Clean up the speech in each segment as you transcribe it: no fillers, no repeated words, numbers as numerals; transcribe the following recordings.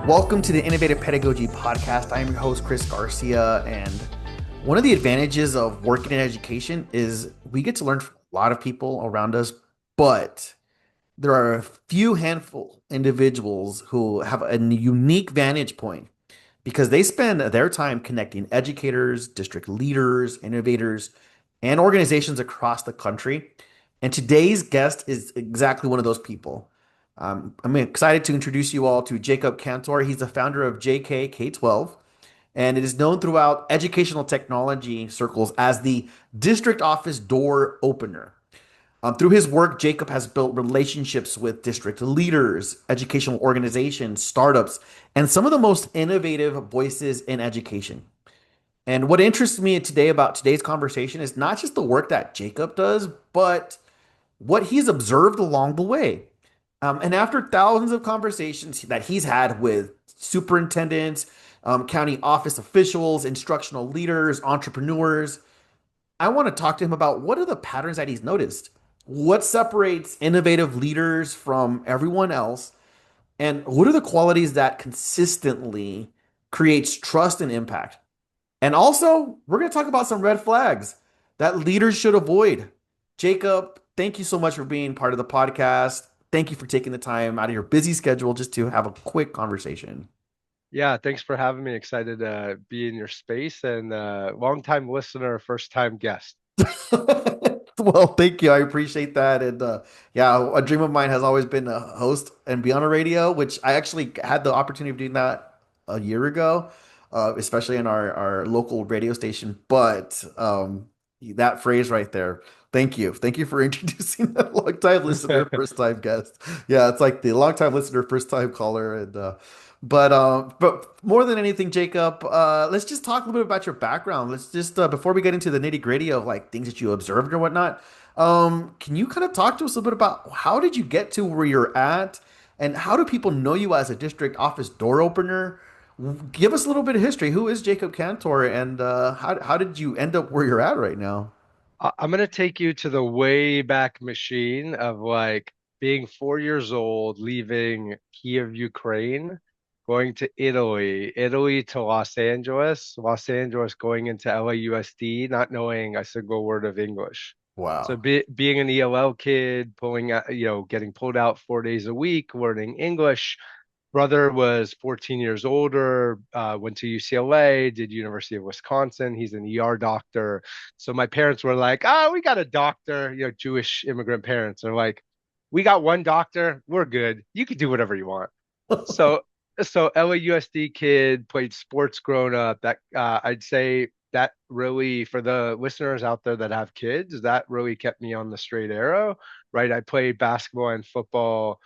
Welcome to the Innovative Pedagogy Podcast. I am your host, Chris Garcia. And one of the advantages of working in education is we get to learn from a lot of people around us, but there are a few handful individuals who have a unique vantage point because they spend their time connecting educators, district leaders, innovators, and organizations across the country. And today's guest is exactly one of those people. I'm excited to introduce you all to Jacob Kantor. He's the founder of JK K12, and it is known throughout educational technology circles as the district office door opener. Through his work, Jacob has built relationships with district leaders, educational organizations, startups, and some of the most innovative voices in education. And what interests me today about today's conversation is not just the work that Jacob does, but what he's observed along the way. And after thousands of conversations that he's had with superintendents, county office officials, instructional leaders, entrepreneurs, I want to talk to him about what are the patterns that he's noticed. What separates innovative leaders from everyone else? And what are the qualities that consistently creates trust and impact? And also, we're going to talk about some red flags that leaders should avoid. Jacob, thank you so much for being part of the podcast. Thank you for taking the time out of your busy schedule just to have a quick conversation. Yeah, thanks for having me. Excited to be in your space and long-time listener, first-time guest. Well, thank you. I appreciate that. And yeah, a dream of mine has always been to host and be on a radio, which I actually had the opportunity of doing that a year ago, especially in our local radio station. But that phrase right there, thank you. Thank you for introducing that long-time listener, first-time guest. Yeah, it's like the long-time listener, first-time caller. And but more than anything, Jacob, let's just talk a little bit about your background. Let's just before we get into the nitty-gritty of like things that you observed or whatnot, can you kind of talk to us a little bit about how did you get to where you're at, and how do people know you as a district office door opener? Give us a little bit of history. Who is Jacob Cantor, and how did you end up where you're at right now? I'm gonna take you to the way back machine of like being 4 years old, leaving Kiev, Ukraine, going to Italy, Italy to Los Angeles going into LAUSD, not knowing a single word of English. So Wow. being an ELL kid, pulling out, getting pulled out 4 days a week, learning English. Brother was 14 years older, went to UCLA, did University of Wisconsin. He's an ER doctor. So my parents were like, "Oh, we got a doctor." Jewish immigrant parents are like, "We got one doctor. We're good. You can do whatever you want." So, so LAUSD kid, played sports growing up. That I'd say that really, for the listeners out there that have kids, that really kept me on the straight arrow, right? I played basketball and football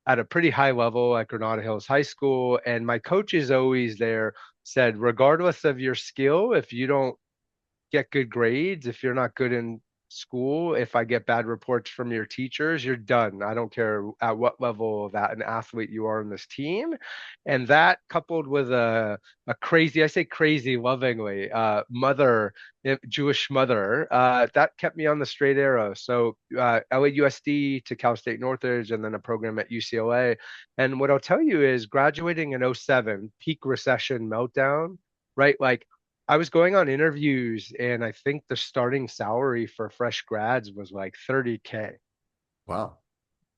at a pretty high level at Granada Hills High School. And my coaches always there said, regardless of your skill, if you don't get good grades, if you're not good in school, if I get bad reports from your teachers, you're done. I don't care at what level of that an athlete you are in this team. And that coupled with a crazy, I say crazy lovingly, mother, Jewish mother, that kept me on the straight arrow. So LAUSD to Cal State Northridge and then a program at UCLA. And what I'll tell you is graduating in '07, peak recession meltdown, right? Like I was going on interviews and I think the starting salary for fresh grads was like 30K. Wow.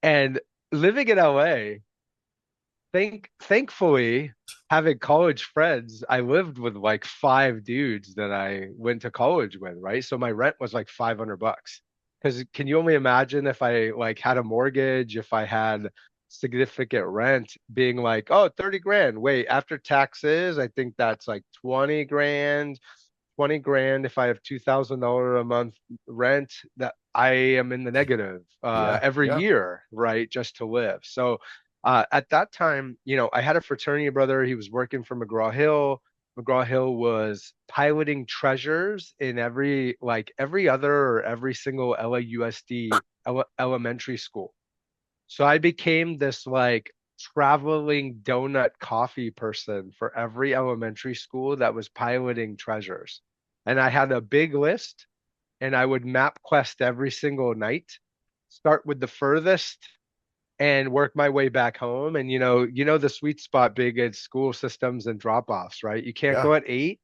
And living in LA, thankfully, having college friends, I lived with like five dudes that I went to college with, right? So my rent was like $500. Because can you only imagine if I like had a mortgage, if I had significant rent being like, oh, 30 grand. Wait, after taxes, I think that's like 20 grand. 20 grand if I have $2,000 a month rent, that I am in the negative Yeah. every Yeah. year, right? Just to live. So at that time, I had a fraternity brother. He was working for McGraw Hill. McGraw Hill was piloting treasures in every other or every single LAUSD elementary school. So I became this like traveling donut coffee person for every elementary school that was piloting treasures. And I had a big list and I would map quest every single night, start with the furthest and work my way back home. And the sweet spot big at school systems and drop-offs, right? You can't Yeah. go at 8,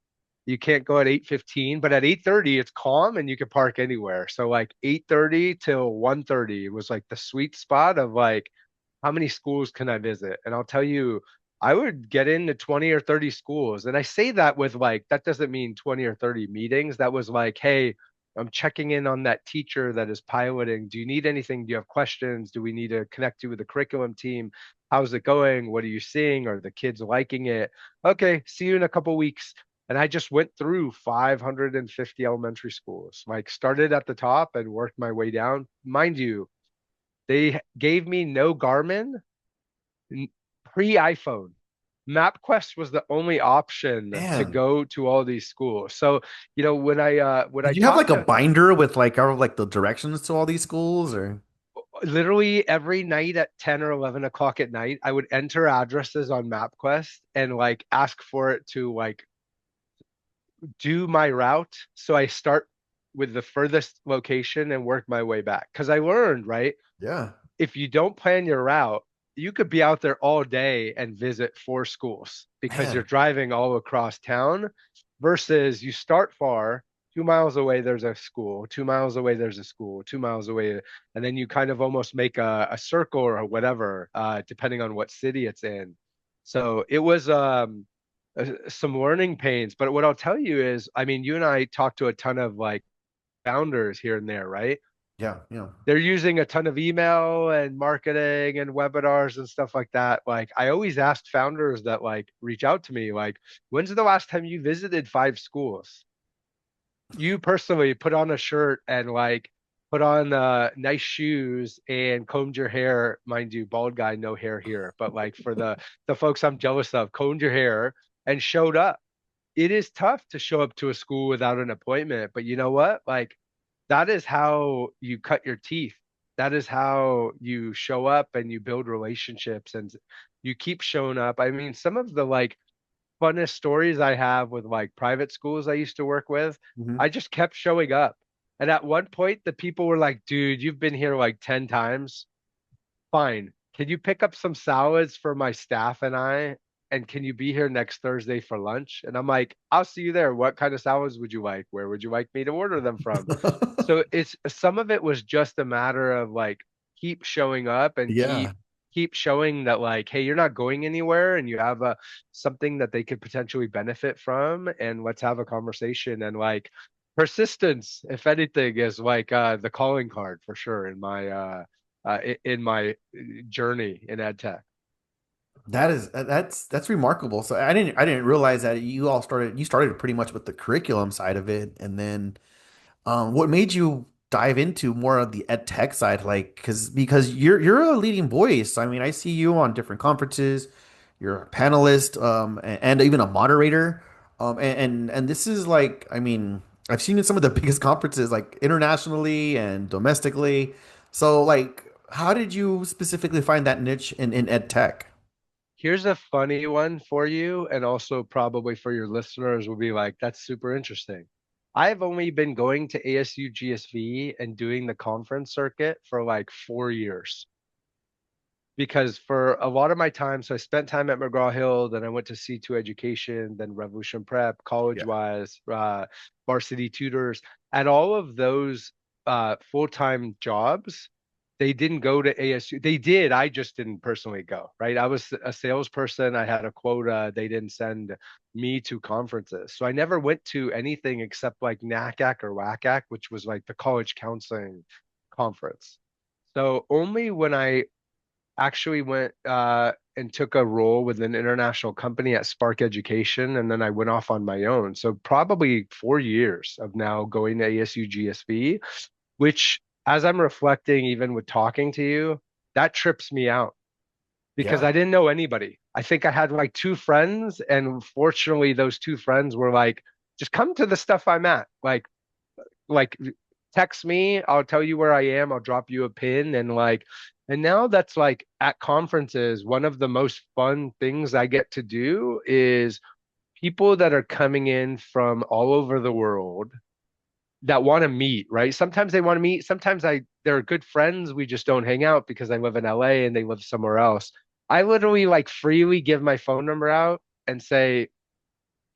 you can't go at 8:15, but at 8:30 it's calm and you can park anywhere. So like 8:30 till 1:30 was like the sweet spot of like how many schools can I visit? And I'll tell you, I would get into 20 or 30 schools. And I say that with like, that doesn't mean 20 or 30 meetings. That was like, hey, I'm checking in on that teacher that is piloting. Do you need anything? Do you have questions? Do we need to connect you with the curriculum team? How's it going? What are you seeing? Are the kids liking it? Okay, see you in a couple weeks. And I just went through 550 elementary schools, like started at the top and worked my way down. Mind you, they gave me no Garmin pre-iPhone. MapQuest was the only option to Man. go to all these schools. So, when I Did you have talk like a to binder with like all of like the directions to all these schools or? literally every night at 10 or 11 o'clock at night, I would enter addresses on MapQuest and like ask for it to like do my route. So I start with the furthest location and work my way back. Because I learned, right? Yeah. If you don't plan your route, you could be out there all day and visit 4 schools because you're Man. driving all across town versus you start far, 2 miles away, there's a school, 2 miles away, there's a school, 2 miles away. And then you kind of almost make a circle or whatever, depending on what city it's in. So it was some learning pains. But what I'll tell you is, I mean, you and I talked to a ton of like founders here and there, right? Yeah. Yeah. They're using a ton of email and marketing and webinars and stuff like that. Like I always ask founders that like reach out to me, like, when's the last time you visited 5 schools? You personally put on a shirt and like put on nice shoes and combed your hair. Mind you, bald guy, no hair here. But like for the folks I'm jealous of, combed your hair and showed up. It is tough to show up to a school without an appointment, but you know what? Like that is how you cut your teeth. That is how you show up and you build relationships and you keep showing up. I mean, some of the like funnest stories I have with like private schools I used to work with, Hmm. I just kept showing up. And at one point, the people were like, dude, you've been here like 10 times. Fine. Can you pick up some salads for my staff and I? And can you be here next Thursday for lunch? And I'm like, I'll see you there. What kind of salads would you like? Where would you like me to order them from? So it's some of it was just a matter of like keep showing up and keep Yeah. keep showing that like, hey, you're not going anywhere and you have a something that they could potentially benefit from and let's have a conversation and like persistence, if anything, is like the calling card for sure in my journey in ed tech. That's remarkable. So I didn't realize that you started pretty much with the curriculum side of it, and then what made you dive into more of the ed tech side? Like, because you're a leading voice. I mean, I see you on different conferences. You're a panelist, and even a moderator. And this is like, I mean, I've seen you in some of the biggest conferences, like internationally and domestically. So, like, how did you specifically find that niche in ed tech? Here's a funny one for you, and also probably for your listeners will be like, that's super interesting. I've only been going to ASU GSV and doing the conference circuit for like 4 years because for a lot of my time, so I spent time at McGraw-Hill, then I went to C2 Education, then Revolution Prep, College Yeah. Wise, Varsity Tutors. At all of those full-time jobs, they didn't go to ASU. They did. I just didn't personally go, right? I was a salesperson. I had a quota. They didn't send me to conferences. So I never went to anything except like NACAC or WACAC, which was like the college counseling conference. So only when I actually went and took a role with an international company at Spark Education, and then I went off on my own. So probably 4 years of now going to ASU GSV, which as I'm reflecting, even with talking to you, that trips me out because Yeah. I didn't know anybody. I think I had like 2 friends, and fortunately, those 2 friends were like, just come to the stuff I'm at. Like text me, I'll tell you where I am, I'll drop you a pin and like and now that's like at conferences, one of the most fun things I get to do is people that are coming in from all over the world that want to meet, right? Sometimes they want to meet, sometimes they're good friends, we just don't hang out because I live in LA and they live somewhere else. I literally like freely give my phone number out and say,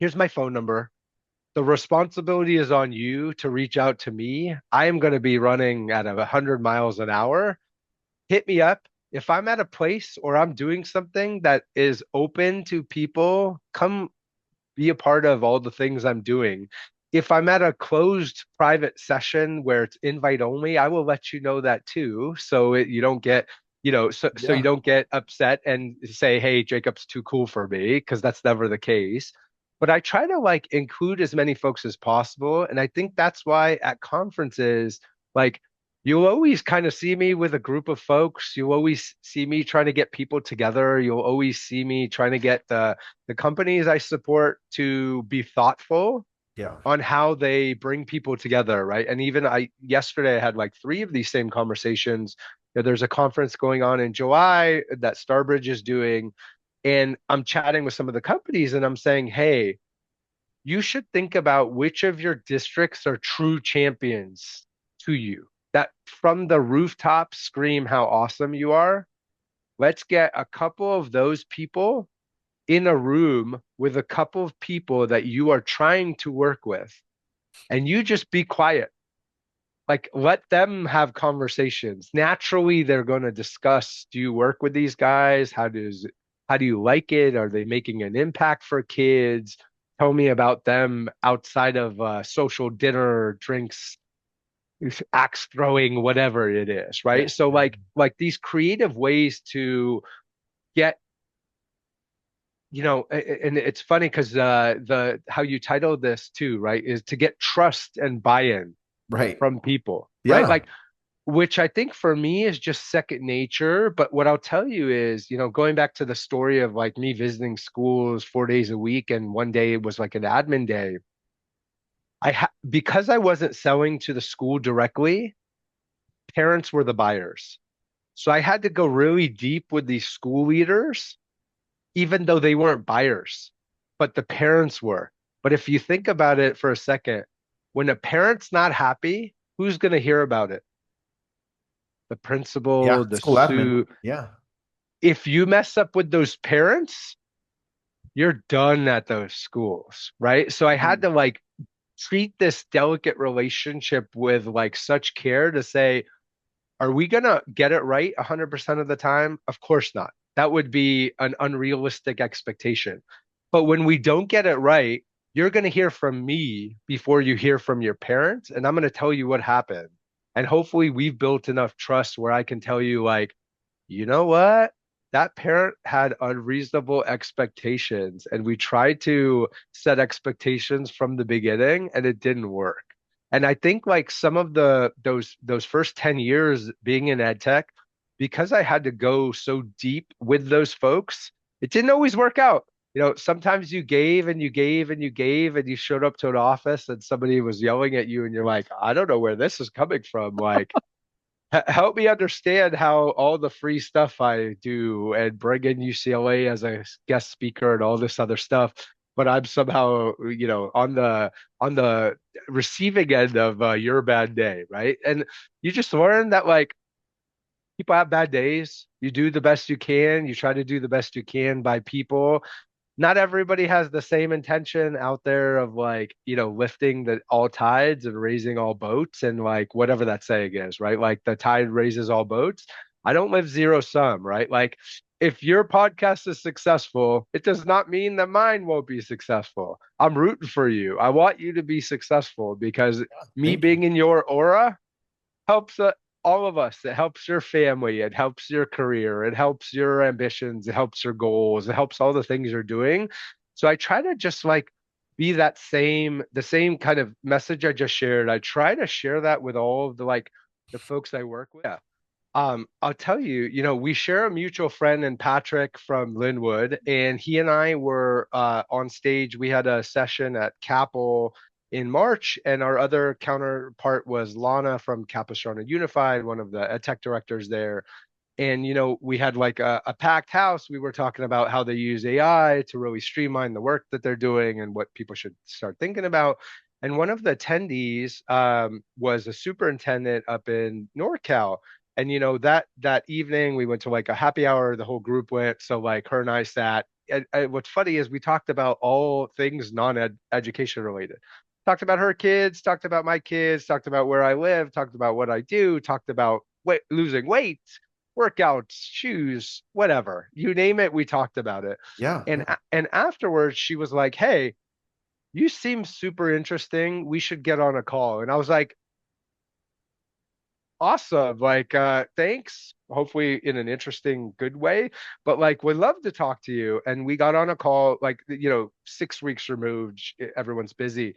here's my phone number. The responsibility is on you to reach out to me. I am going to be running at 100 miles an hour. Hit me up. If I'm at a place or I'm doing something that is open to people, come be a part of all the things I'm doing. If I'm at a closed private session where it's invite only, I will let you know that too. So you don't get, so you Yeah. don't get upset and say, hey, Jacob's too cool for me, because that's never the case. But I try to like include as many folks as possible. And I think that's why at conferences, like you'll always kind of see me with a group of folks. You'll always see me trying to get people together. You'll always see me trying to get the companies I support to be thoughtful Yeah. on how they bring people together, right? And even yesterday I had like three of these same conversations. There's a conference going on in July that Starbridge is doing, and I'm chatting with some of the companies and I'm saying, hey, you should think about which of your districts are true champions to you, that from the rooftop scream how awesome you are. Let's get a couple of those people in a room with a couple of people that you are trying to work with, and you just be quiet. Like, let them have conversations. Naturally, they're going to discuss, do you work with these guys? How do you like it? Are they making an impact for kids? Tell me about them outside of social dinner, drinks, axe throwing, whatever it is, Yeah. right? So like these creative ways to get, and it's funny because the how you titled this too, right, is to get trust and buy-in Right. from people, right? Yeah. Like, which I think for me is just second nature. But what I'll tell you is, going back to the story of like me visiting schools 4 days a week, and one day it was like an admin day. Because I wasn't selling to the school directly, parents were the buyers. So I had to go really deep with these school leaders even though they weren't buyers, but the parents were. But if you think about it for a second, when a parent's not happy, who's going to hear about it? The Yeah. principal, the School admin. sue. Yeah. If you mess up with those parents, you're done at those schools, right? So I had Mhm. to like treat this delicate relationship with like such care to say, are we going to get it right 100% of the time? Of course not. That would be an unrealistic expectation. But when we don't get it right, you're going to hear from me before you hear from your parents, and I'm going to tell you what happened. And hopefully, we've built enough trust where I can tell you, like, you know what? That parent had unreasonable expectations, and we tried to set expectations from the beginning, and it didn't work. And I think like some of those first 10 years being in ed tech, because I had to go so deep with those folks, it didn't always work out. Sometimes you gave and you gave and you gave, and you showed up to an office and somebody was yelling at you, and you're like, I don't know where this is coming from. Like, help me understand how all the free stuff I do and bring in UCLA as a guest speaker and all this other stuff, but I'm somehow, on the receiving end of your bad day, right? And you just learn that like people have bad days. You do the best you can. You try to do the best you can by people. Not everybody has the same intention out there of like, lifting the all tides and raising all boats, and like whatever that saying is, right? Like the tide raises all boats. I don't live zero sum, right? Like if your podcast is successful, it does not mean that mine won't be successful. I'm rooting for you. I want you to be successful because me Thank you. being in your aura helps all of us. It helps your family. It helps your career. It helps your ambitions. It helps your goals. It helps all the things you're doing. So I try to just like be the same kind of message I just shared. I try to share that with all of the folks I work with. Yeah. I'll tell you, we share a mutual friend in Patrick from Linwood, and he and I were on stage. We had a session at Capel in March, and our other counterpart was Lana from Capistrano Unified, one of the ed tech directors there. And we had like a packed house. We were talking about how they use AI to really streamline the work that they're doing and what people should start thinking about. And one of the attendees was a superintendent up in NorCal. And that evening we went to like a happy hour, the whole group went. So like her and I sat. And what's funny is we talked about all things non-education related. Talked about her kids, talked about my kids, talked about where I live, talked about what I do, talked about losing weight, workouts, shoes, whatever. You name it, we talked about it. Yeah, And yeah, and afterwards she was like, "Hey, you seem super interesting. We should get on a call." And I was like, awesome. Like, thanks. Hopefully in an interesting, good way. But like, would love to talk to you. And we got on a call, like, 6 weeks removed. Everyone's busy.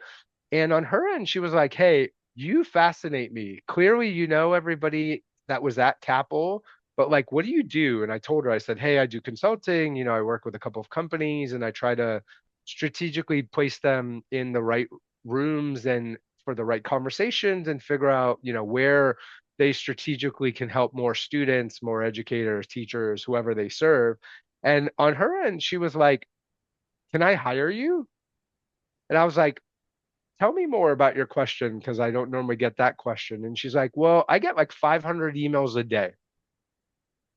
And on her end, she was like, "Hey, you fascinate me. Clearly, you know everybody that was at Capel, but like, what do you do?" And I told her, I said, "Hey, I do consulting. I work with a couple of companies and I try to strategically place them in the right rooms and for the right conversations and figure out, where they strategically can help more students, more educators, teachers, whoever they serve." And on her end, she was like, "Can I hire you?" And I was like, "Tell me more about your question because I don't normally get that question." And she's like, "Well, I get like 500 emails a day.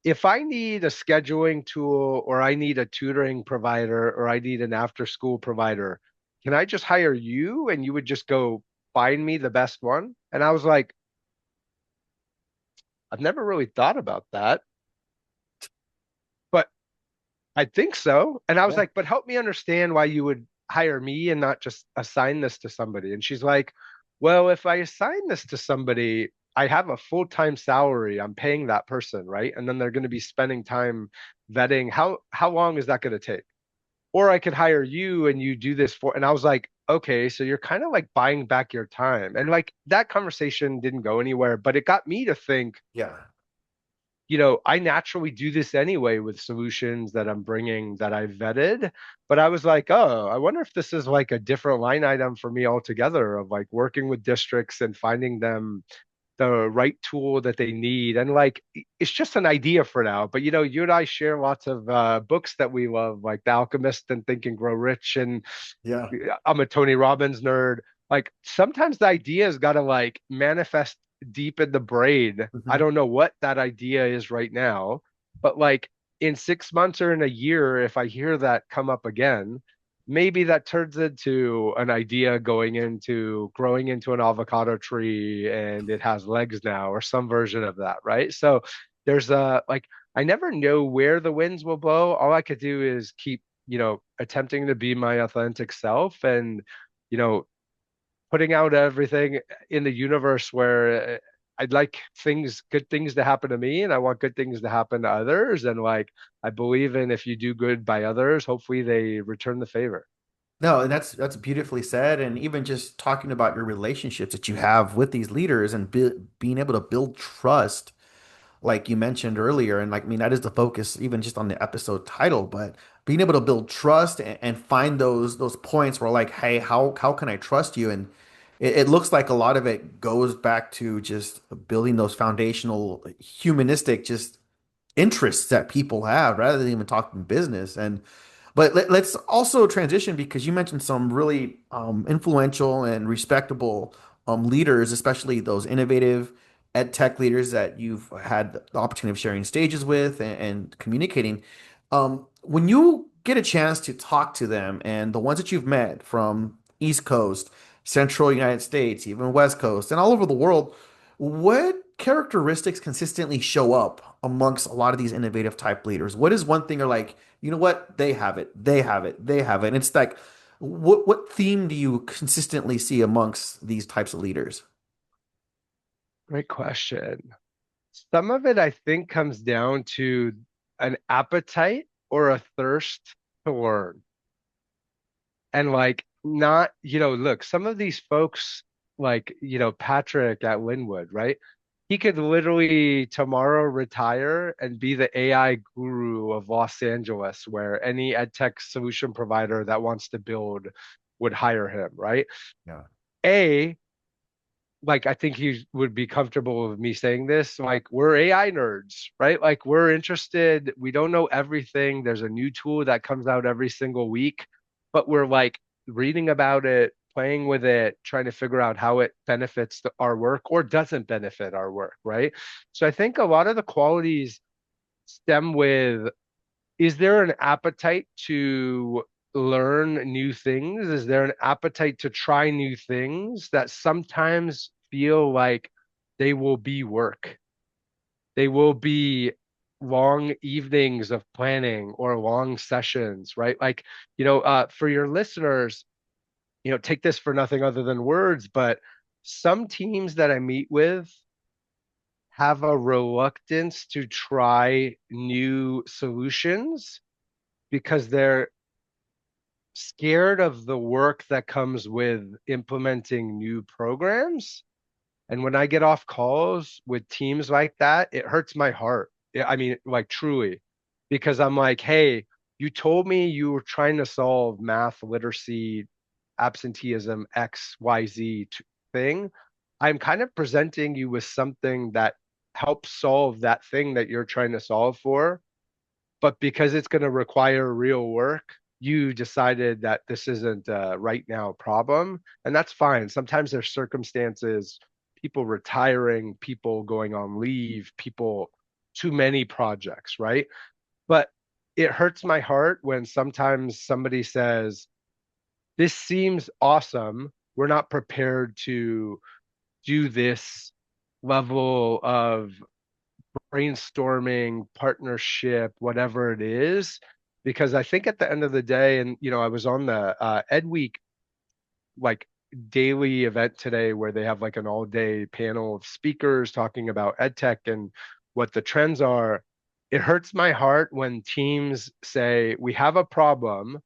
If I need a scheduling tool or I need a tutoring provider or I need an after school provider, can I just hire you and you would just go find me the best one?" And I was like, "I've never really thought about that, but I think so." And I was yeah. like, "But help me understand why you would hire me and not just assign this to somebody." And she's like, "Well, if I assign this to somebody, I have a full-time salary. I'm paying that person, right? And then they're going to be spending time vetting. How long is that going to take? Or I could hire you and you do this for." And I was like, "Okay, so you're kind of like buying back your time." And like that conversation didn't go anywhere, but it got me to think, Yeah. I naturally do this anyway with solutions that I'm bringing that I vetted. But I was like, oh, I wonder if this is like a different line item for me altogether of like working with districts and finding them the right tool that they need. And like, it's just an idea for now. But you and I share lots of books that we love, like The Alchemist and Think and Grow Rich. And Yeah. I'm a Tony Robbins nerd. Like sometimes the idea's got to like manifest deep in the brain. I Mhm. don't know what that idea is right now, but like in 6 months or in a year, if I hear that come up again, maybe that turns into an idea going into growing into an avocado tree and it has legs now or some version of that, right? So there's a like I never know where the winds will blow. All I could do is keep attempting to be my authentic self and, you know, putting out everything in the universe where I'd like good things to happen to me, and I want good things to happen to others. And like, I believe in if you do good by others, hopefully they return the favor. No, and that's beautifully said. And even just talking about your relationships that you have with these leaders and being able to build trust, like you mentioned earlier, and like I mean that is the focus, even just on the episode title. But being able to build trust and find those points where like, hey, how can I trust you? And it looks like a lot of it goes back to just building those foundational humanistic just interests that people have rather than even talking business. And but let's also transition because you mentioned some really influential and respectable leaders, especially those innovative ed tech leaders that you've had the opportunity of sharing stages with and communicating. When you get a chance to talk to them and the ones that you've met from East Coast, Central United States, even West Coast, and all over the world, what characteristics consistently show up amongst a lot of these innovative type leaders? What is one thing you're like, you know what? They have it. They have it. They have it. And it's like, what theme do you consistently see amongst these types of leaders? Great question. Some of it, I think, comes down to an appetite or a thirst to learn. And like, not, look, some of these folks, like, Patrick at Linwood, right? He could literally tomorrow retire and be the AI guru of Los Angeles, where any ed tech solution provider that wants to build would hire him, right? Yeah. A, like I think he would be comfortable with me saying this. Like we're AI nerds, right? Like we're interested. We don't know everything. There's a new tool that comes out every single week, but we're like reading about it, playing with it, trying to figure out how it benefits our work or doesn't benefit our work, right? So I think a lot of the qualities stem with, is there an appetite to learn new things? Is there an appetite to try new things that sometimes feel like they will be work? They will be long evenings of planning or long sessions, right? Like, for your listeners, take this for nothing other than words, but some teams that I meet with have a reluctance to try new solutions because they're scared of the work that comes with implementing new programs. And when I get off calls with teams like that, it hurts my heart. I mean, like truly, because I'm like, hey, you told me you were trying to solve math literacy, absenteeism, XYZ thing. I'm kind of presenting you with something that helps solve that thing that you're trying to solve for. But because it's going to require real work, you decided that this isn't a right now problem. And that's fine. Sometimes there's circumstances, people retiring, people going on leave, people, too many projects, right? But it hurts my heart when sometimes somebody says, this seems awesome. We're not prepared to do this level of brainstorming, partnership, whatever it is. Because I think at the end of the day, and I was on the Ed Week like daily event today where they have like an all day panel of speakers talking about ed tech and what the trends are. It hurts my heart when teams say, we have a problem,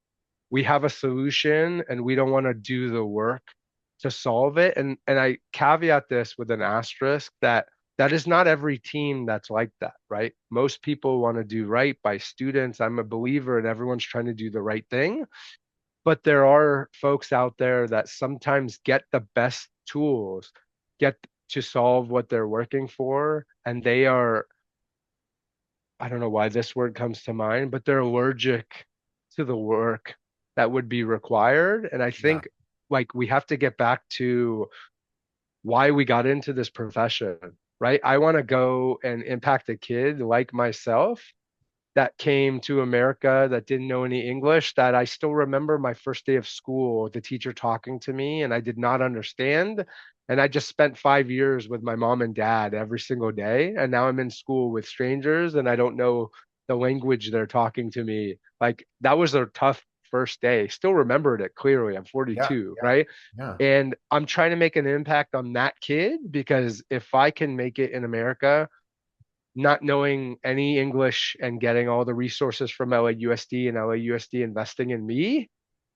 we have a solution, and we don't want to do the work to solve it. And I caveat this with an asterisk that that is not every team that's like that, right? Most people want to do right by students. I'm a believer in everyone's trying to do the right thing. But there are folks out there that sometimes get the best tools, get to solve what they're working for, and they are, I don't know why this word comes to mind, but they're allergic to the work that would be required. And I Yeah. think like we have to get back to why we got into this profession, right? I want to go and impact a kid like myself that came to America that didn't know any English, that I still remember my first day of school, the teacher talking to me, and I did not understand. And I just spent 5 years with my mom and dad every single day. And now I'm in school with strangers and I don't know the language they're talking to me. Like that was a tough first day. Still remembered it clearly. I'm Yeah. 42, Yeah. right? Yeah. And I'm trying to make an impact on that kid because if I can make it in America, not knowing any English and getting all the resources from LAUSD and LAUSD investing in me,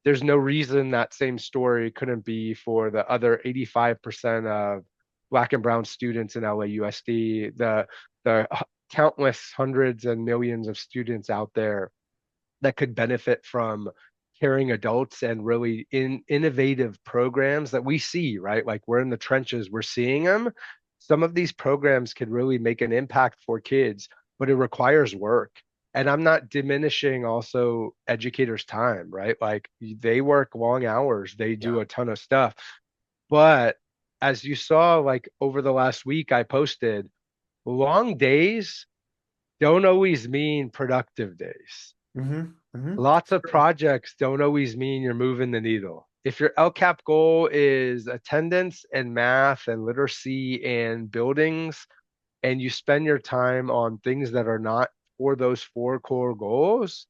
there's no reason that same story couldn't be for the other 85% of Black and Brown students in LAUSD, the countless hundreds and millions of students out there that could benefit from caring adults and really innovative programs that we see, right? Like we're in the trenches, we're seeing them. Some of these programs could really make an impact for kids, but it requires work. And I'm not diminishing also educators' time, right? Like they work long hours, they Yeah. do a ton of stuff. But as you saw, like over the last week, I posted long days don't always mean productive days. Mm-hmm. Mm-hmm. Lots of projects don't always mean you're moving the needle. If your LCAP goal is attendance and math and literacy and buildings, and you spend your time on things that are not for those four core goals,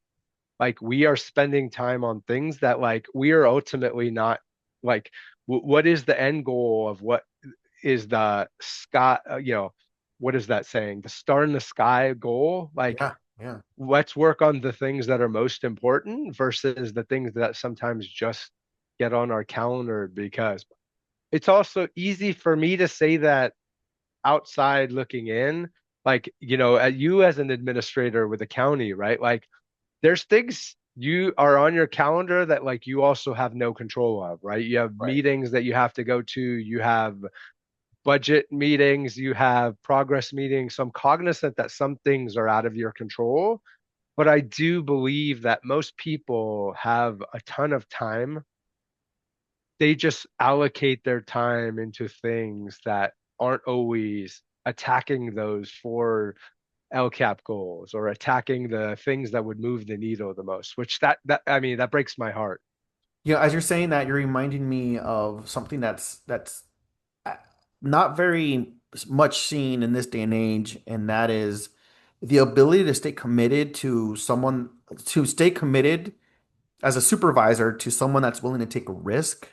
like we are spending time on things that like we are ultimately not like what is the end goal of what is the sky, what is that saying? The star in the sky goal? Like Yeah. Yeah. let's work on the things that are most important versus the things that sometimes just get on our calendar because it's also easy for me to say that outside looking in, like, at you as an administrator with a county, right? Like there's things you are on your calendar that like you also have no control of, right? You have Right. meetings that you have to go to, you have budget meetings, you have progress meetings. So I'm cognizant that some things are out of your control, but I do believe that most people have a ton of time they just allocate their time into things that aren't always attacking those four LCAP goals or attacking the things that would move the needle the most, which that I mean, that breaks my heart. Yeah, as you're saying that, you're reminding me of something that's uh, not very much seen in this day and age, and that is the ability to stay committed to someone, to stay committed as a supervisor to someone that's willing to take a risk.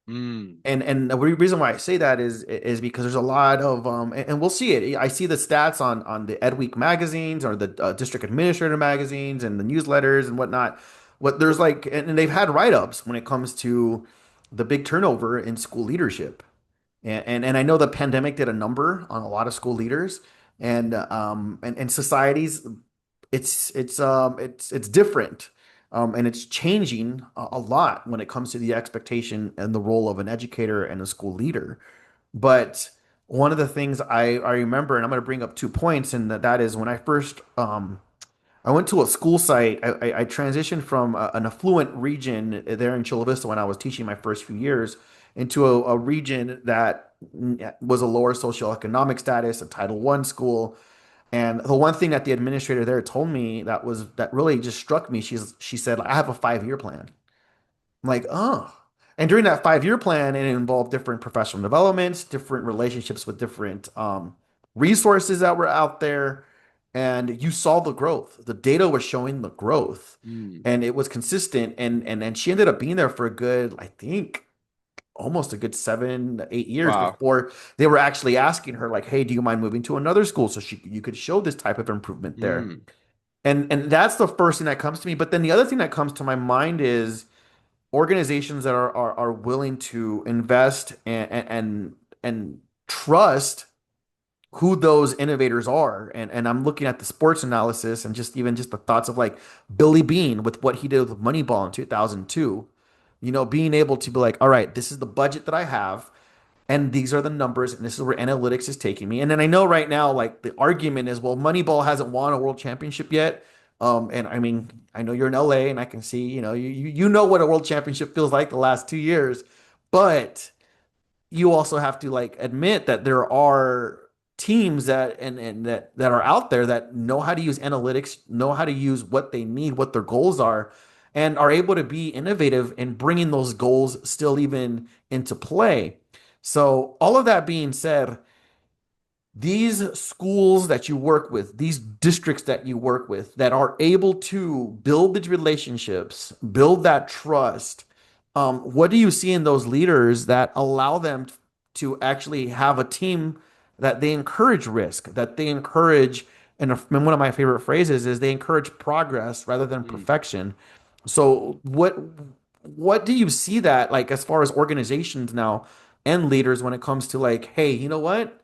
Mm, And the reason why I say that is because there's a lot of and we'll see it. I see the stats on the Ed Week magazines or the district administrator magazines and the newsletters and whatnot. What there's like, and they've had write-ups when it comes to the big turnover in school leadership. And I know the pandemic did a number on a lot of school leaders and societies. It's different, and it's changing a lot when it comes to the expectation and the role of an educator and a school leader. But one of the things I remember, and I'm going to bring up 2 points, and that is when I first I went to a school site. I transitioned from an affluent region there in Chula Vista when I was teaching my first few years into a region that was a lower socioeconomic status, a Title One school. And the one thing that the administrator there told me that really just struck me, she said, I have a 5 year plan. I'm like, oh. And during that 5 year plan, it involved different professional developments, different relationships with different resources that were out there. And you saw the growth. The data was showing the growth, mm. and it was consistent. And she ended up being there for a good, I think, almost a good 7 8 years Wow. before they were actually asking her, like, hey, do you mind moving to another school so you could show this type of improvement there? Mm, And that's the first thing that comes to me. But then the other thing that comes to my mind is organizations that are willing to invest and trust who those innovators are. And I'm looking at the sports analysis and just even just the thoughts of like Billy Bean with what he did with Moneyball in 2002. Being able to be like, all right, this is the budget that I have, and these are the numbers, and this is where analytics is taking me. And then I know right now, like the argument is, well, Moneyball hasn't won a world championship yet. And I mean, I know you're in LA, and I can see, you know what a world championship feels like the last 2 years, but you also have to like admit that there are teams that are out there that know how to use analytics, know how to use what they need, what their goals are, and are able to be innovative in bringing those goals still even into play. So all of that being said, these schools that you work with, these districts that you work with that are able to build the relationships, build that trust, what do you see in those leaders that allow them to actually have a team that they encourage risk, that they encourage, and one of my favorite phrases is they encourage progress rather than mm. perfection. So what do you see that like as far as organizations now and leaders when it comes to like, hey, you know what?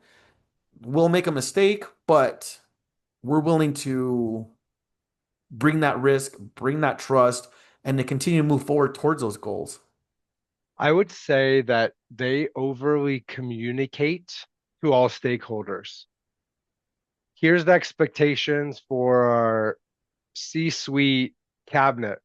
We'll make a mistake, but we're willing to bring that risk, bring that trust, and to continue to move forward towards those goals. I would say that they overly communicate to all stakeholders. Here's the expectations for our C-suite cabinet.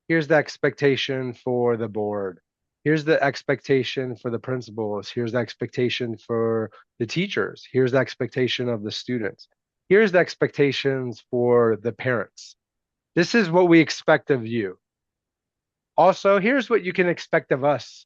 Here's the expectation for the board. Here's the expectation for the principals. Here's the expectation for the teachers. Here's the expectation of the students. Here's the expectations for the parents. This is what we expect of you. Also, here's what you can expect of us.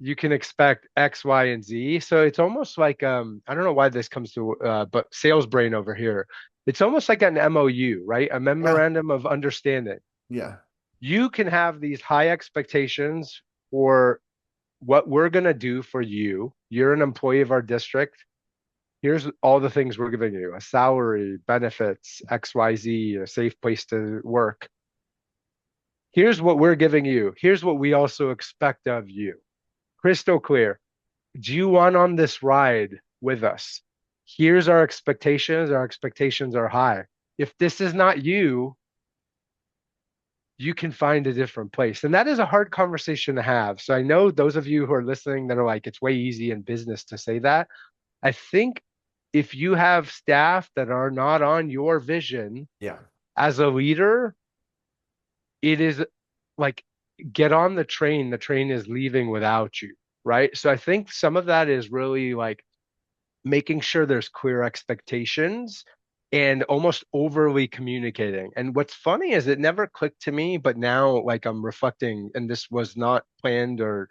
You can expect X, Y, and Z. So it's almost like I don't know why this comes to but sales brain over here. It's almost like an MOU, right? A Yeah. memorandum of understanding. Yeah. You can have these high expectations for what we're going to do for you. You're an employee of our district. Here's all the things we're giving you: a salary, benefits, XYZ, a safe place to work. Here's what we're giving you. Here's what we also expect of you. Crystal clear. Do you want on this ride with us? Here's our expectations. Our expectations are high. If this is not you, you can find a different place. And that is a hard conversation to have. So I know those of you who are listening that are like, it's way easy in business to say that. I think if you have staff that are not on your vision Yeah. as a leader, it is like get on the train is leaving without you, right? So I think some of that is really like making sure there's clear expectations and almost overly communicating. And what's funny is it never clicked to me, but now like I'm reflecting, and this was not planned or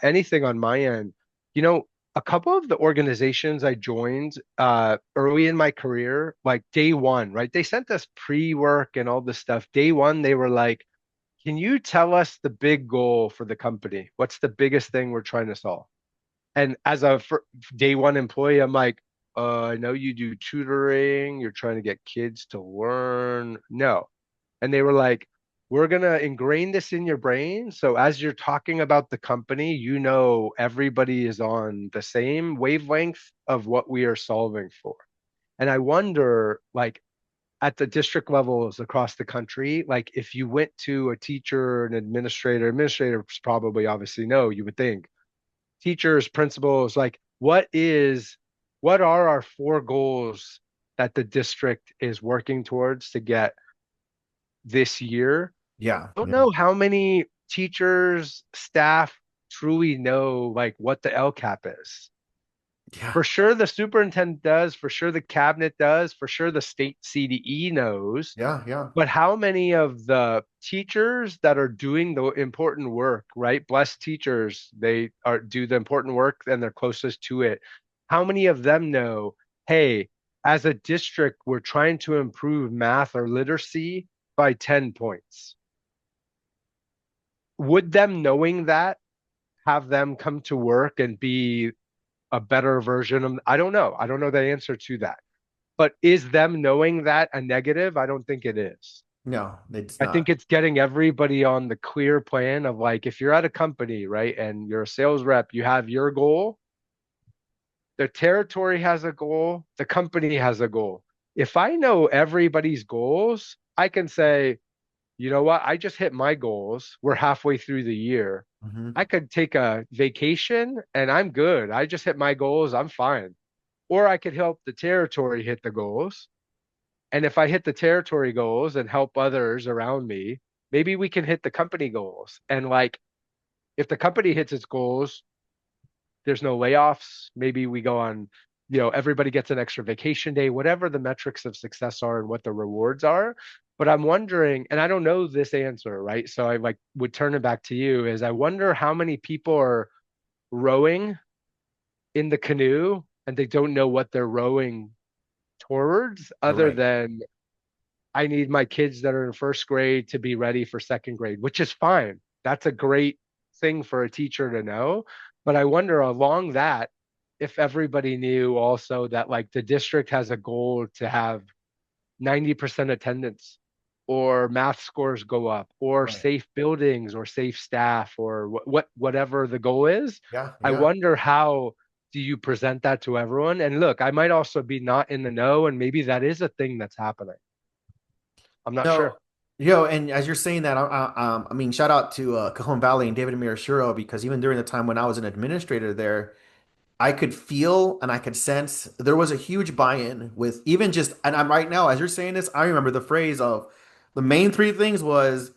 anything on my end. You know, a couple of the organizations I joined early in my career, like day one, right? They sent us pre-work and all this stuff. Day one, they were like, can you tell us the big goal for the company? What's the biggest thing we're trying to solve? And as a day one employee, I'm like, I know you do tutoring. You're trying to get kids to learn. No. And they were like, we're going to ingrain this in your brain. So as you're talking about the company, you know everybody is on the same wavelength of what we are solving for. And I wonder, like, at the district levels across the country, like if you went to a teacher, an administrator, administrators probably obviously know, you would think teachers, principals, like what are our four goals that the district is working towards to get this year? Yeah. I don't Yeah. know how many teachers, staff truly know like what the LCAP is. Yeah. For sure the superintendent does, for sure the cabinet does, for sure the state CDE knows. Yeah. Yeah. But how many of the teachers that are doing the important work, right? Blessed teachers, they are do the important work and they're closest to it. How many of them know, hey, as a district, we're trying to improve math or literacy by 10 points? Would them knowing that have them come to work and be a better version of, I don't know. I don't know the answer to that. But is them knowing that a negative? I don't think it is. No, it's I think not. it's getting everybody on the clear plan of like, if you're at a company, right, and you're a sales rep, you have your goal, the territory has a goal, the company has a goal. If I know everybody's goals, I can say, you know what, I just hit my goals. We're halfway through the year. Hmm. I could take a vacation and I'm good. I just hit my goals. I'm fine. Or I could help the territory hit the goals. And if I hit the territory goals and help others around me, maybe we can hit the company goals. And like, if the company hits its goals, there's no layoffs. Maybe we go on, everybody gets an extra vacation day, whatever the metrics of success are and what the rewards are. But I'm wondering, and I don't know this answer, right? So I like would turn it back to you is I wonder how many people are rowing in the canoe and they don't know what they're rowing towards other Right. than I need my kids that are in first grade to be ready for second grade, which is fine. That's a great thing for a teacher to know. But I wonder along that, if everybody knew also that like the district has a goal to have 90% attendance or math scores go up or Right. safe buildings or safe staff or whatever the goal is. Yeah. I Yeah. wonder how do you present that to everyone? And look, I might also be not in the know and maybe that is a thing that's happening. I'm not No, sure. and as you're saying that, I mean, shout out to Cajon Valley and David Mirashiro because even during the time when I was an administrator there, I could feel and I could sense there was a huge buy-in with even just, and I'm right now, as you're saying this, I remember the phrase of the main three things was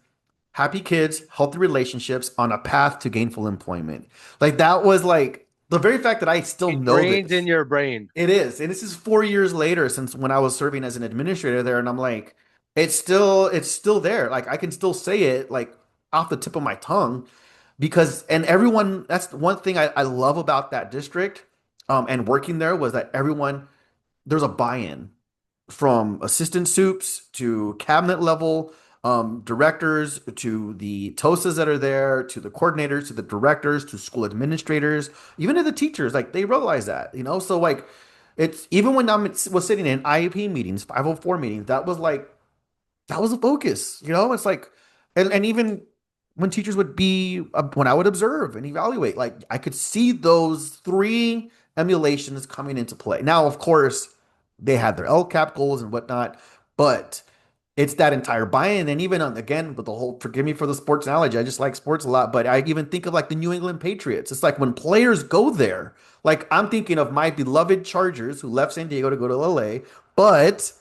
happy kids, healthy relationships on a path to gainful employment. Like that was like the very fact that I still know Ingrained in this. your brain. It is. And this is 4 years later since when I was serving as an administrator there. And I'm like, it's still there. Like I can still say it like off the tip of my tongue because, and everyone, that's one thing I love about that district, and working there was that everyone, there's a buy-in from assistant soups to cabinet level directors to the TOSAs that are there to the coordinators to the directors to school administrators, even to the teachers. Like they realize that, so like it's even when was sitting in IEP meetings, 504 meetings, that was a focus, It's like, and even when teachers would be, when I would observe and evaluate, like I could see those three emulations coming into play. Now, of course, they had their LCAP goals and whatnot, but it's that entire buy-in. And even again, with the whole, forgive me for the sports analogy, I just like sports a lot, but I even think of like the New England Patriots. It's like when players go there, like I'm thinking of my beloved Chargers who left San Diego to go to LA, but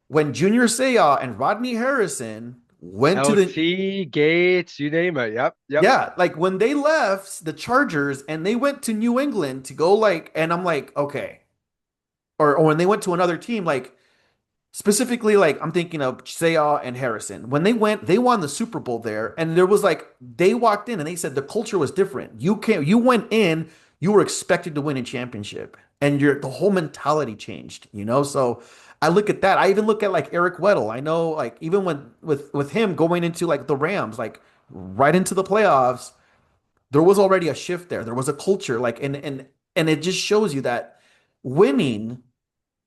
when Junior Seau and Rodney Harrison went to the LT, Gates, you name it. Yep, yep. yeah, like when they left the Chargers and they went to New England to go like, and I'm like, okay, or when they went to another team, like specifically, like I'm thinking of Seau and Harrison. When they went, they won the Super Bowl there, and there was like they walked in and they said the culture was different. You went in, you were expected to win a championship, and the whole mentality changed. So I look at that. I even look at like Eric Weddle. I know like even when with him going into like the Rams, like right into the playoffs, there was already a shift there. There was a culture, like and it just shows you that winning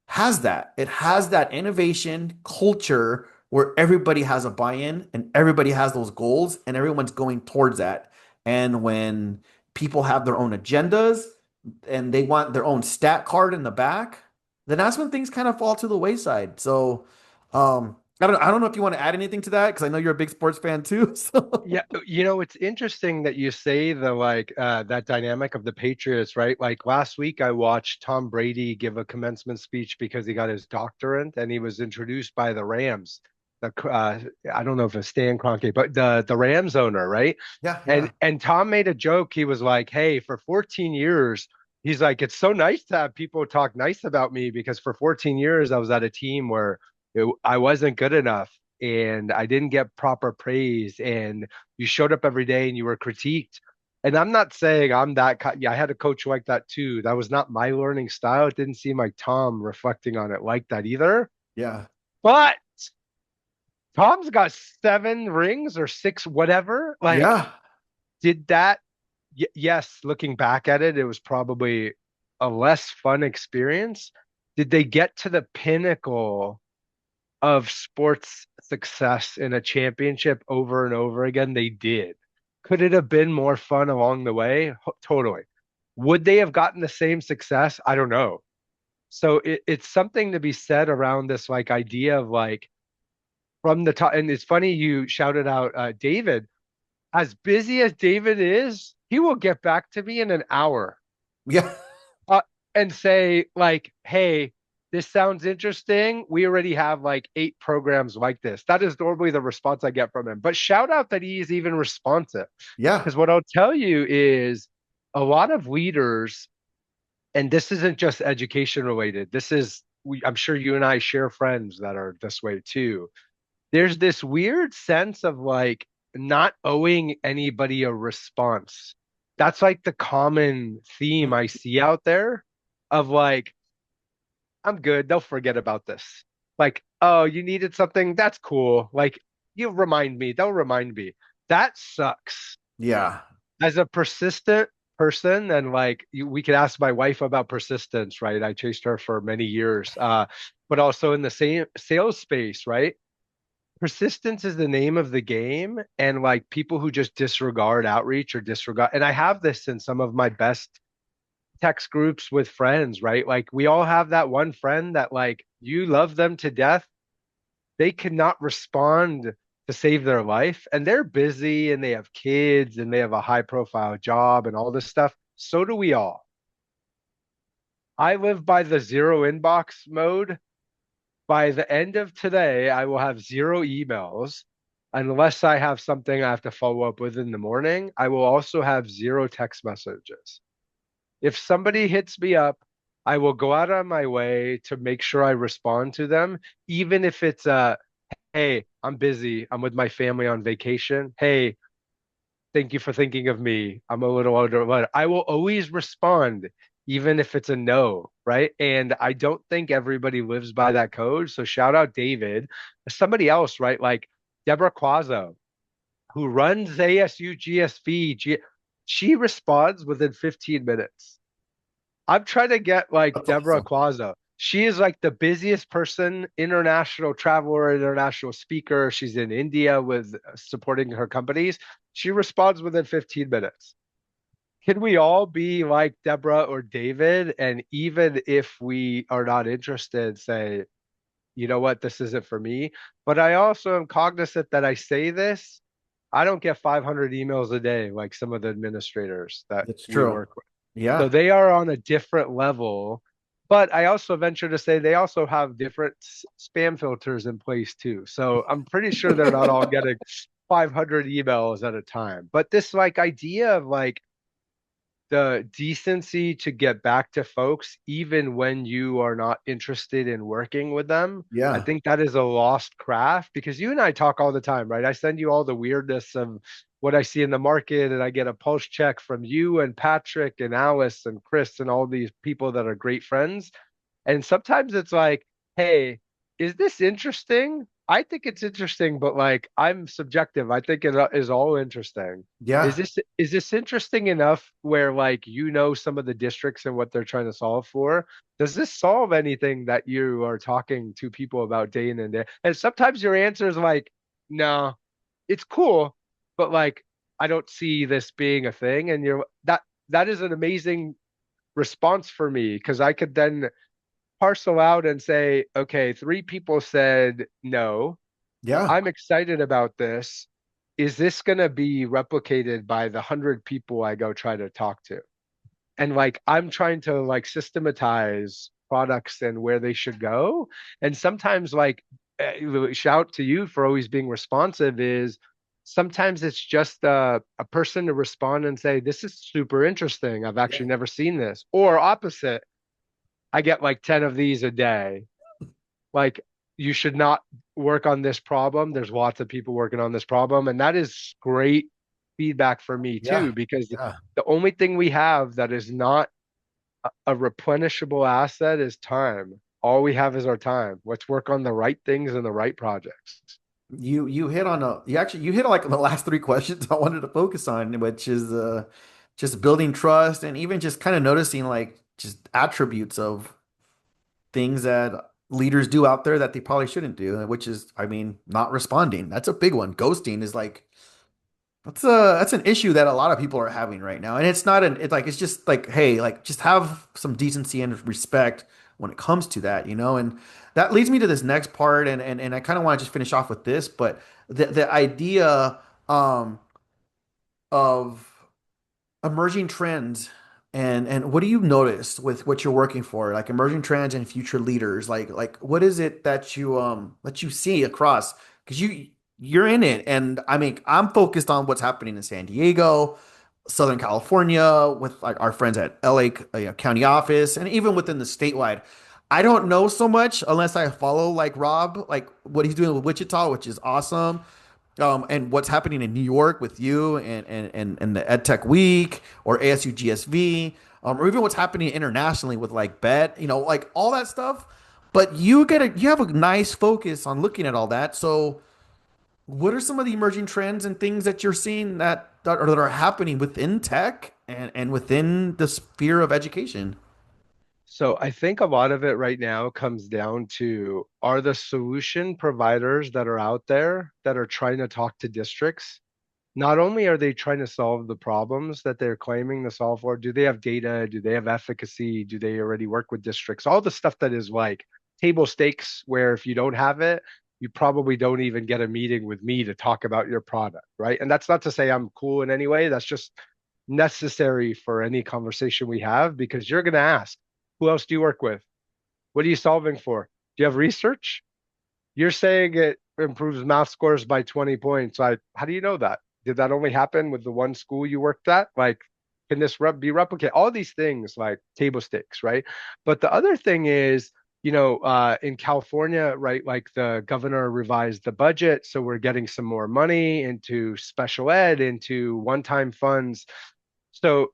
has that. It has that innovation culture where everybody has a buy-in and everybody has those goals and everyone's going towards that. And when people have their own agendas and they want their own stat card in the back, then that's when things kind of fall to the wayside. So, I don't know if you want to add anything to that because I know you're a big sports fan too. So, Yeah, it's interesting that you say the that dynamic of the Patriots, right? Like last week I watched Tom Brady give a commencement speech because he got his doctorate and he was introduced by the Rams. I don't know if it's Stan Kroenke, but the Rams owner, right? yeah, And yeah, and Tom made a joke. He was like, "Hey, for 14 years, he's like, it's so nice to have people talk nice about me because for 14 years I was at a team where I wasn't good enough and I didn't get proper praise and you showed up every day and you were critiqued." And I'm not saying I'm that yeah, I had a coach like that too. That was not my learning style. It didn't seem like Tom reflecting on it like that either. yeah, But Tom's got 7 rings or six, whatever. Like, yeah, did that yes, looking back at it, it was probably a less fun experience. Did they get to the pinnacle of sports success in a championship over and over again? They did. Could it have been more fun along the way? Totally. Would they have gotten the same success? I don't know. So it's something to be said around this like idea of like from the top. And it's funny you shouted out David. As busy as David is, he will get back to me in an hour yeah, uh, and say like, "Hey, this sounds interesting. We already have like 8 programs like this." That is normally the response I get from him. But shout out that he is even responsive. yeah. Because what I'll tell you is a lot of leaders, and this isn't just education related. I'm sure you and I share friends that are this way too. There's this weird sense of like not owing anybody a response. That's like the common theme I see out there of like, I'm good. They'll forget about this. Like, oh, you needed something. That's cool. Like, you remind me. They'll remind me. That sucks. Yeah. As a persistent person, and like, we could ask my wife about persistence, right? I chased her for many years. But also in the same sales space, right? Persistence is the name of the game, and like people who just disregard outreach or disregard, and I have this in some of my best text groups with friends, right? Like we all have that one friend that like you love them to death, they cannot respond to save their life and they're busy and they have kids and they have a high profile job and all this stuff. So do we all. I live by the zero inbox mode. By the end of today, I will have 0 emails unless I have something I have to follow up with in the morning. I will also have 0 text messages. If somebody hits me up, I will go out on my way to make sure I respond to them, even if it's hey, I'm busy. I'm with my family on vacation. Hey, thank you for thinking of me. I'm a little older, but I will always respond, even if it's a no, right? And I don't think everybody lives by that code. So shout out David. Somebody else, right? Like Deborah Quazzo, who runs ASU GSV. She responds within 15 minutes. I'm trying to get like That's Deborah awesome. Quazzo. She is like the busiest person, international traveler, international speaker. She's in India with supporting her companies. She responds within 15 minutes. Can we all be like Deborah or David? And even if we are not interested, say, you know what, this isn't for me. But I also am cognizant that I say this. I don't get 500 emails a day like some of the administrators that It's we true. work with. So Yeah. they are on a different level. But I also venture to say they also have different spam filters in place too. So I'm pretty sure they're not all getting 500 emails at a time. But this like idea of like the decency to get back to folks, even when you are not interested in working with them, I Yeah. think that is a lost craft because you and I talk all the time, right? I send you all the weirdness of what I see in the market, and I get a pulse check from you and Patrick and Alice and Chris and all these people that are great friends. And sometimes it's like, hey, is this interesting? I think it's interesting, but like I'm subjective. I think it is all interesting. Yeah. Is this interesting enough where like you know some of the districts and what they're trying to solve for? Does this solve anything that you are talking to people about day in and day? And sometimes your answer is like, no, it's cool, but like I don't see this being a thing. And that is an amazing response for me because I could then parcel out and say, okay, three people said no. Yeah. I'm excited about this. Is this going to be replicated by the 100 people I go try to talk to? And like, I'm trying to like systematize products and where they should go. And sometimes, like, shout to you for always being responsive is sometimes it's just a person to respond and say, this is super interesting. I've Yeah. actually never seen this. Or opposite, I get like 10 of these a day. Like, you should not work on this problem. There's lots of people working on this problem. And that is great feedback for me Yeah. too, because Yeah. the only thing we have that is not a replenishable asset is time. All we have is our time. Let's work on the right things and the right projects. You hit on you hit on like the last three questions I wanted to focus on, which is just building trust and even just kind of noticing like just attributes of things that leaders do out there that they probably shouldn't do, which is, I mean, not responding. That's a big one. Ghosting is like that's an issue that a lot of people are having right now. And it's not it's like it's just like, hey, like just have some decency and respect when it comes to that, you know? And that leads me to this next part and I kind of want to just finish off with this, but the idea um of emerging trends and what do you notice with what you're working for, like emerging trends and future leaders, like what is it that you see across, because you're in it, and I mean I'm focused on what's happening in San Diego, Southern California, with like our friends at LA county office, and even within the statewide. I don't know so much unless I follow like Rob, like what he's doing with Wichita, which is awesome, and what's happening in New York with you and the EdTech Week or ASU GSV, or even what's happening internationally with like Bet, like all that stuff. But you have a nice focus on looking at all that. So, what are some of the emerging trends and things that you're seeing that are happening within tech and within the sphere of education? So I think a lot of it right now comes down to are the solution providers that are out there that are trying to talk to districts, not only are they trying to solve the problems that they're claiming to solve for, do they have data? Do they have efficacy? Do they already work with districts? All the stuff that is like table stakes, where if you don't have it, you probably don't even get a meeting with me to talk about your product, right? And that's not to say I'm cool in any way. That's just necessary for any conversation we have because you're going to ask, who else do you work with? What are you solving for? Do you have research? You're saying it improves math scores by 20 points. Like, how do you know that? Did that only happen with the one school you worked at? Like, can this be replicated? All these things like table stakes, right? But the other thing is, in California, right, like the governor revised the budget. So we're getting some more money into special ed, into one-time funds. So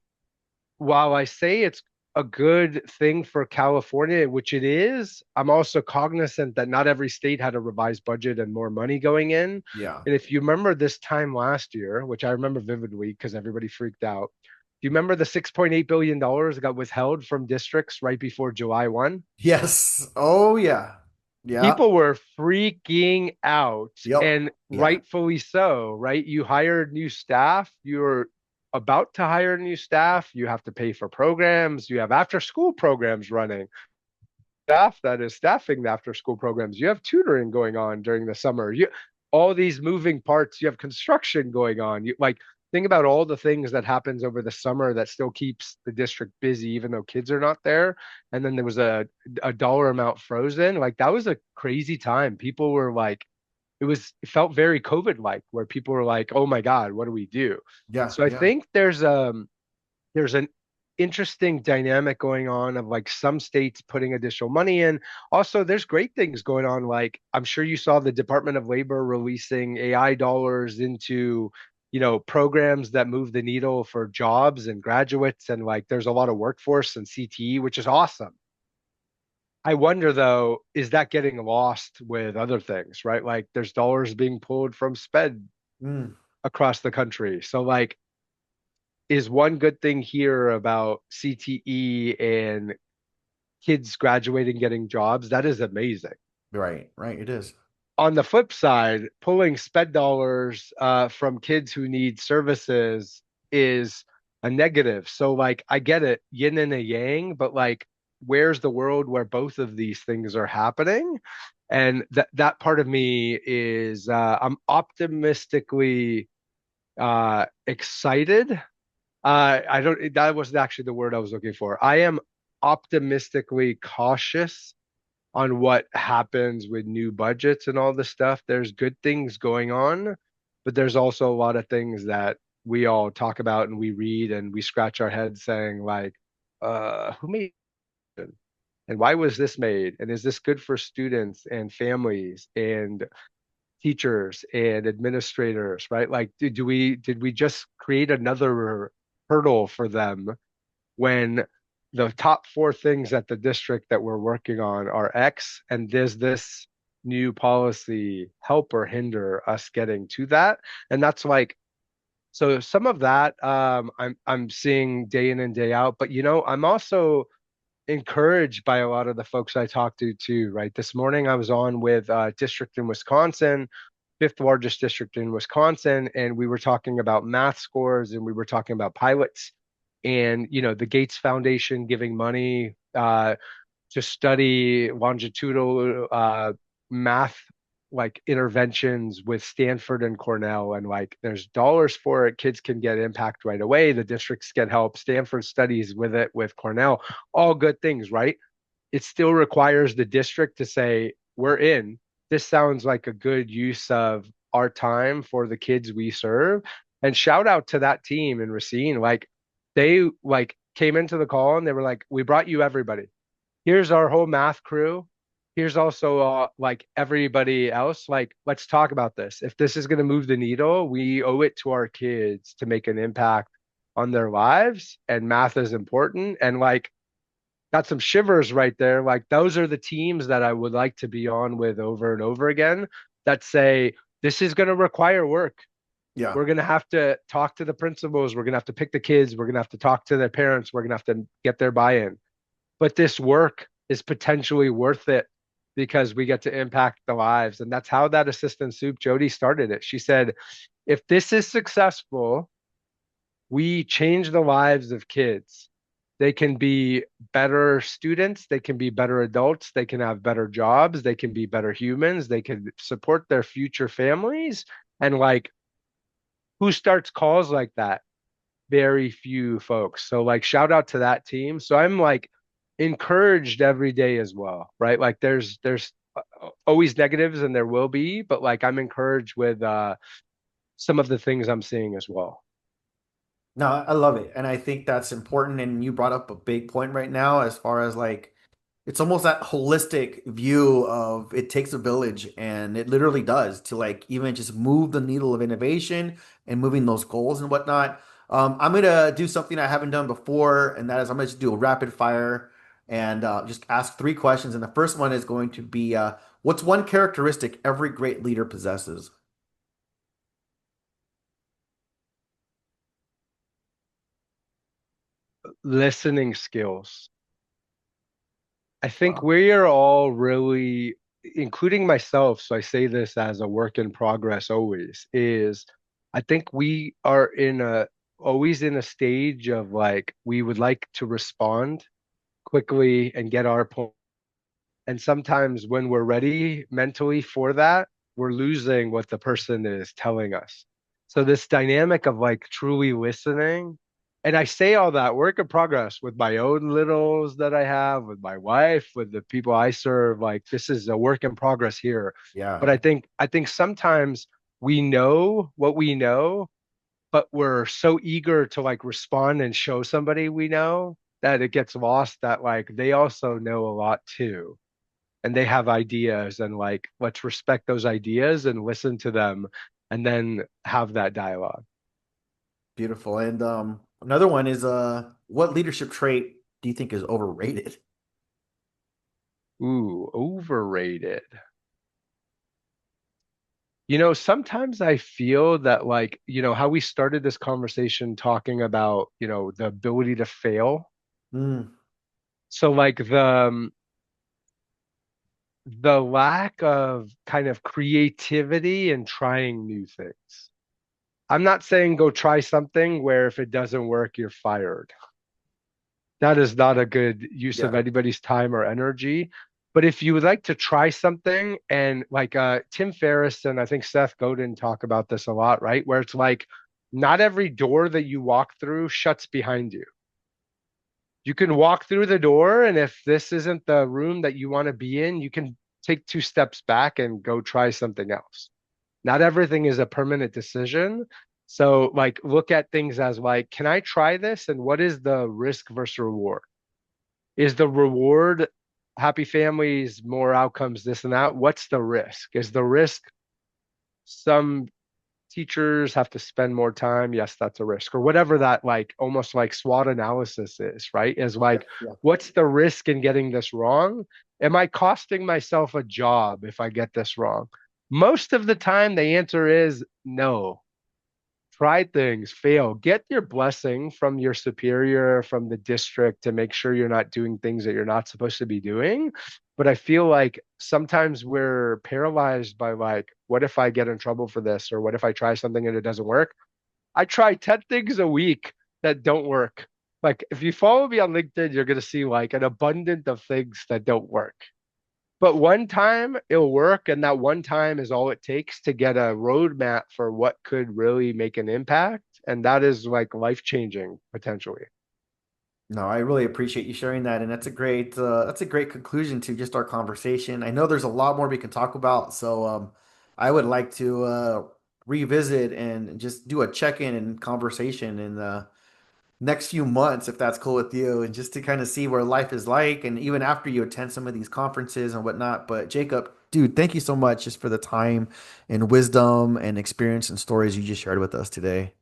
while I say it's a good thing for California, which it is, I'm also cognizant that not every state had a revised budget and more money going in. Yeah. And if you remember this time last year, which I remember vividly because everybody freaked out, do you remember the $6.8 billion that got withheld from districts right before July 1? Yes. Oh yeah. Yeah. People were freaking out, Yep. and Yeah. rightfully so, right? You hired new staff, you're about to hire new staff, you have to pay for programs, you have after school programs running, staff that is staffing the after school programs, you have tutoring going on during the summer, you all these moving parts, you have construction going on, you like think about all the things that happens over the summer that still keeps the district busy, even though kids are not there. And then there was a dollar amount frozen. Like that was a crazy time. People were like, it felt very COVID like, where people were like, oh my God, what do we do? Yeah, So I yeah. think there's an interesting dynamic going on of like some states putting additional money in. Also, there's great things going on. Like I'm sure you saw the Department of Labor releasing AI dollars into, programs that move the needle for jobs and graduates. And like there's a lot of workforce and CTE, which is awesome. I wonder though, is that getting lost with other things, right? Like there's dollars being pulled from SPED Mm, across the country. So like is one good thing here about CTE and kids graduating, getting jobs. That is amazing. right, right. It is. On the flip side, pulling sped dollars from kids who need services is a negative. So, like, I get it, yin and a yang, but like, where's the world where both of these things are happening? And that part of me is I'm optimistically excited. I don't, that wasn't actually the word I was looking for. I am optimistically cautious on what happens with new budgets and all this stuff. There's good things going on, but there's also a lot of things that we all talk about and we read and we scratch our heads saying like, who made it? And why was this made? And is this good for students and families and teachers and administrators, right? Like, did we just create another hurdle for them when the top four things at the district that we're working on are X, and does this new policy help or hinder us getting to that? And that's like, so some of that I'm seeing day in and day out, but I'm also encouraged by a lot of the folks I talked to too, right? This morning I was on with a district in Wisconsin, fifth largest district in Wisconsin, and we were talking about math scores and we were talking about pilots and the Gates Foundation giving money to study longitudinal math like interventions with Stanford and Cornell, and like there's dollars for it. Kids can get impact right away. The districts get help. Stanford studies with it with Cornell. All good things, right? It still requires the district to say, we're in. This sounds like a good use of our time for the kids we serve. And shout out to that team in Racine. Like they like came into the call and they were like, we brought you everybody. Here's our whole math crew. Here's also like everybody else. Like, let's talk about this. If this is going to move the needle, we owe it to our kids to make an impact on their lives. And math is important. And like, got some shivers right there. Like, those are the teams that I would like to be on with over and over again that say, this is going to require work. Yeah. We're going to have to talk to the principals. We're going to have to pick the kids. We're going to have to talk to their parents. We're going to have to get their buy in, but this work is potentially worth it because we get to impact the lives. And that's how that assistant soup, Jody, started it. She said, if this is successful, we change the lives of kids. They can be better students, they can be better adults, they can have better jobs, they can be better humans, they can support their future families. And like, who starts calls like that? Very few folks. So like shout out to that team. So I'm like encouraged every day as well, right? Like there's always negatives and there will be, but like I'm encouraged with some of the things I'm seeing as well. No, I love it. And I think that's important. And you brought up a big point right now as far as like it's almost that holistic view of it takes a village and it literally does to like even just move the needle of innovation and moving those goals and whatnot. I'm gonna do something I haven't done before, and that is I'm gonna just do a rapid fire and just ask three questions. And the first one is going to be what's one characteristic every great leader possesses? Listening skills. I think Wow. we are all really, including myself, so I say this as a work in progress always, is I think we are always in a stage of like we would like to respond quickly and get our point. And sometimes when we're ready mentally for that, we're losing what the person is telling us. So this dynamic of like truly listening, and I say all that work in progress with my own littles that I have, with my wife, with the people I serve. Like this is a work in progress here. Yeah. But I think sometimes we know what we know, but we're so eager to like respond and show somebody we know that it gets lost that like they also know a lot too. And they have ideas and like let's respect those ideas and listen to them and then have that dialogue. Beautiful. And another one is what leadership trait do you think is overrated? Ooh, overrated. Sometimes I feel that like, how we started this conversation talking about, the ability to fail. Mm, So like the lack of kind of creativity and trying new things. I'm not saying go try something where if it doesn't work, you're fired. That is not a good use of yeah. anybody's time or energy. But if you would like to try something, and like Tim Ferriss and I think Seth Godin talk about this a lot, right? Where it's like not every door that you walk through shuts behind you. You can walk through the door, and if this isn't the room that you want to be in, you can take two steps back and go try something else. Not everything is a permanent decision. So, like, look at things as like, can I try this? And what is the risk versus reward? Is the reward happy families, more outcomes, this and that? What's the risk? Is the risk some teachers have to spend more time? Yes, that's a risk. Or whatever that like almost like SWOT analysis is, right? Is Yeah. like, Yeah. what's the risk in getting this wrong? Am I costing myself a job if I get this wrong? Most of the time, the answer is no. Try things, fail, get your blessing from your superior, from the district to make sure you're not doing things that you're not supposed to be doing. But I feel like sometimes we're paralyzed by like, what if I get in trouble for this? Or what if I try something and it doesn't work? I try 10 things a week that don't work. Like if you follow me on LinkedIn, you're going to see like an abundance of things that don't work. But one time it'll work, and that one time is all it takes to get a roadmap for what could really make an impact. And that is like life changing potentially. No, I really appreciate you sharing that, and that's a great conclusion to just our conversation. I know there's a lot more we can talk about, so I would like to revisit and just do a check-in and conversation in the next few months, if that's cool with you, and just to kind of see where life is like, and even after you attend some of these conferences and whatnot. But Jacob, dude, thank you so much just for the time and wisdom and experience and stories you just shared with us today.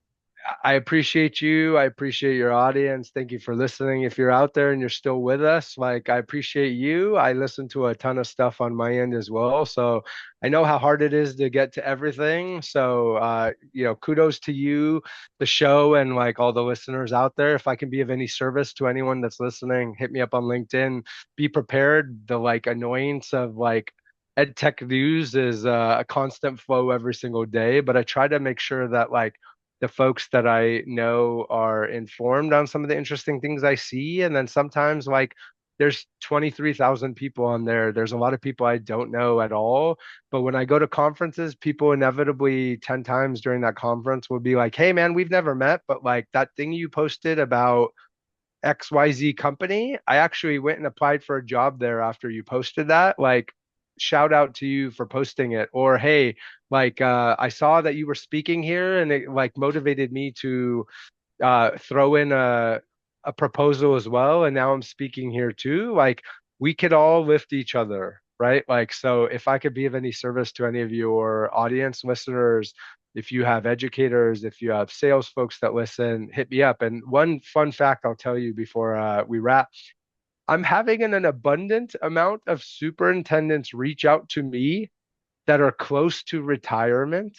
I appreciate you. I appreciate your audience. Thank you for listening. If you're out there and you're still with us, like I appreciate you. I listen to a ton of stuff on my end as well. So I know how hard it is to get to everything. So kudos to you, the show, and like all the listeners out there. If I can be of any service to anyone that's listening, hit me up on LinkedIn. Be prepared. The like annoyance of like ed tech news is a constant flow every single day, but I try to make sure that like the folks that I know are informed on some of the interesting things I see. And then sometimes, like, there's 23,000 people on there. There's a lot of people I don't know at all. But when I go to conferences, people inevitably 10 times during that conference will be like, hey, man, we've never met, but like that thing you posted about XYZ company, I actually went and applied for a job there after you posted that. Like, shout out to you for posting it. Or, hey, like, I saw that you were speaking here and it like motivated me to throw in a proposal as well. And now I'm speaking here too. Like, we could all lift each other, right? Like, so if I could be of any service to any of your audience listeners, if you have educators, if you have sales folks that listen, hit me up. And one fun fact I'll tell you before we wrap, I'm having an abundant amount of superintendents reach out to me that are close to retirement,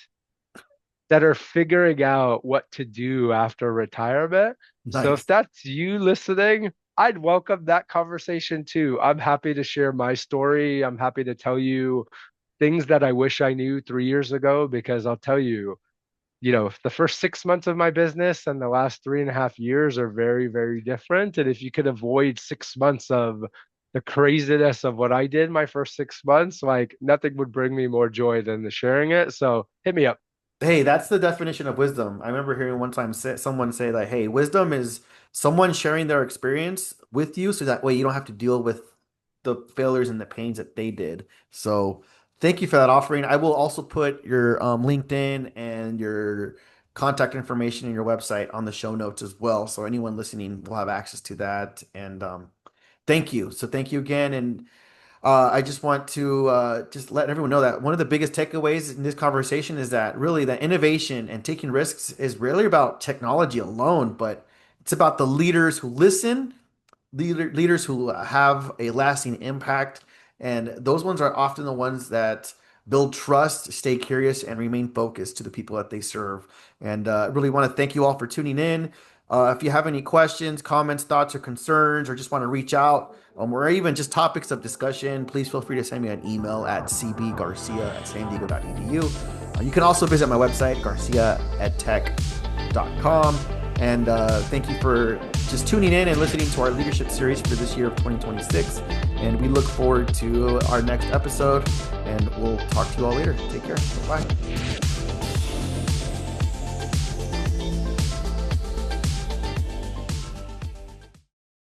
that are figuring out what to do after retirement. So if Nice. that's you listening, I'd welcome that conversation too. I'm happy to share my story. I'm happy to tell you things that I wish I knew 3 years ago, because I'll tell you, the first 6 months of my business and the last 3.5 years are very, very different. And if you could avoid 6 months of the craziness of what I did my first 6 months, like nothing would bring me more joy than the sharing it. So hit me up. Hey, that's the definition of wisdom. I remember hearing one time someone say that, hey, wisdom is someone sharing their experience with you so that way you don't have to deal with the failures and the pains that they did. So thank you for that offering. I will also put your LinkedIn and your contact information and your website on the show notes as well. So anyone listening will have access to that. And thank you. So thank you again. And I just want to just let everyone know that one of the biggest takeaways in this conversation is that really the innovation and taking risks is rarely about technology alone, but it's about the leaders who listen, leaders who have a lasting impact. And those ones are often the ones that build trust, stay curious, and remain focused to the people that they serve. And I really want to thank you all for tuning in. If you have any questions, comments, thoughts, or concerns, or just want to reach out, or even just topics of discussion, please feel free to send me an email at cbgarcia@sandiego.edu. You can also visit my website, garciaedtech.com. And thank you for just tuning in and listening to our leadership series for this year of 2026. And we look forward to our next episode. And we'll talk to you all later. Take care. Bye.